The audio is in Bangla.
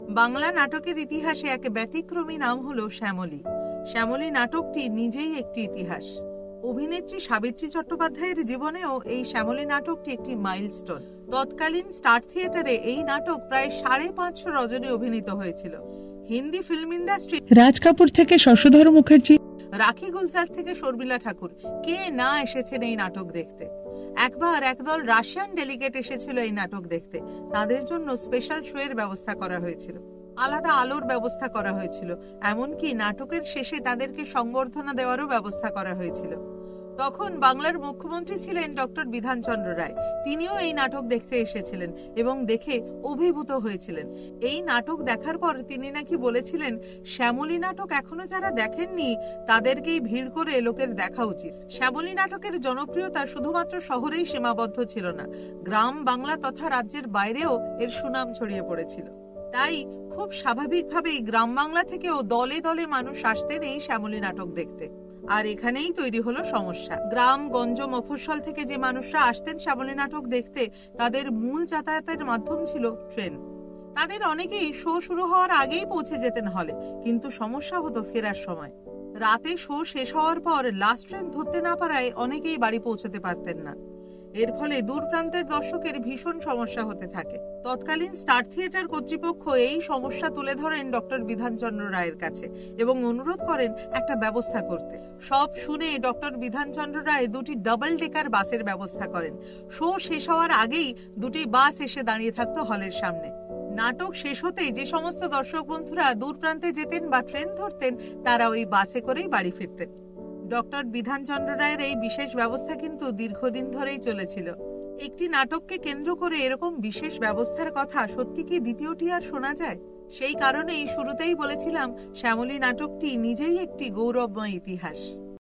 বাংলা নাটকের ইতিহাসে এক ব্যতিক্রমী নাম হলো শ্যামলী। শ্যামলী নাটকটি নিজেই একটি ইতিহাস। অভিনেত্রী সাবিত্রী চট্টোপাধ্যায়ের জীবনেও এই শ্যামলী নাটকটি একটি মাইলস্টোন। তৎকালীন স্টার থিয়েটারে এই নাটক প্রায় 550 রজনী অভিনীত হয়েছিল। হিন্দি ফিল্ম ইন্ডাস্ট্রি রাজ কাপুর থেকে শশধর মুখার্জি, রাখি গুলজার থেকে শর্মিলা ঠাকুর, কে না এসেছেন এই নাটক দেখতে। একবার একদল রাশিয়ান ডেলিগেট এসেছিল এই নাটক দেখতে। তাদের জন্য স্পেশাল শো এর ব্যবস্থা করা হয়েছিল, আলাদা আলোর ব্যবস্থা করা হয়েছিল, এমনকি নাটকের শেষে তাদেরকে সংবর্ধনা দেওয়ারও ব্যবস্থা করা হয়েছিল। তখন বাংলার মুখ্যমন্ত্রী ছিলেন ডক্টর বিধানচন্দ্র রায়। তিনিও এই নাটক দেখতে এসেছিলেন এবং দেখে অভিভূত হয়েছিলেন। এই নাটক দেখার পর তিনি নাকি বলেছিলেন, শ্যামলী নাটক এখনো যারা দেখেননি তাদেরকেই ভিড় করে লোকের দেখা উচিত। শ্যামলী নাটকের জনপ্রিয়তা শুধুমাত্র শহরেই সীমাবদ্ধ ছিল না, গ্রাম বাংলা তথা রাজ্যের বাইরেও এর সুনাম ছড়িয়ে পড়েছিল। তাই খুব স্বাভাবিকভাবেই গ্রাম বাংলা থেকেও দলে দলে মানুষ আসতেন এই শ্যামলী নাটক দেখতে। আর এখানেই তৈরি হলো সমস্যা। গ্রাম গঞ্জ মফস্বল থেকে যে মানুষরা আসতেন শ্যামলী নাটক দেখতে, তাদের মূল যাতায়াতের মাধ্যম ছিল ট্রেন। তাদের অনেকেই শো শুরু হওয়ার আগেই পৌঁছে যেতেন হলে, কিন্তু সমস্যা হতো ফেরার সময়। রাতে শো শেষ হওয়ার পর লাস্ট ট্রেন ধরতে না পারায় অনেকেই বাড়ি পৌঁছতে পারতেন না। এর ফলে দূর প্রান্তের দর্শকের ভীষণ সমস্যা হতে থাকে। তৎকালীন স্টার থিয়েটার কর্তৃপক্ষ এই সমস্যা তুলে ধরেন ডক্টর বিধানচন্দ্র রায়ের কাছে এবং অনুরোধ করেন একটা ব্যবস্থা করতে। সব শুনে ডক্টর বিধানচন্দ্র রায় দুটি ডাবল ডেকার বাসের ব্যবস্থা করেন। শো শেষ হওয়ার আগেই দুটি বাস এসে দাঁড়িয়ে থাকতো হলের সামনে। নাটক শেষ হতেই যে সমস্ত দর্শক বন্ধুরা দূর প্রান্তে যেতেন বা ট্রেন ধরতেন, তারা ওই বাসে করেই বাড়ি ফিরতেন। ডক্টর বিধানচন্দ্র রায়ের এই বিশেষ ব্যবস্থা কিন্তু দীর্ঘদিন ধরেই চলেছিল। একটি নাটককে কেন্দ্র করে এরকম বিশেষ ব্যবস্থার কথা সত্যি কি দ্বিতীয়টি আর শোনা যায়? সেই কারণেই শুরুতেই বলেছিলাম, শ্যামলী নাটকটি নিজেই একটি গৌরবময় ইতিহাস।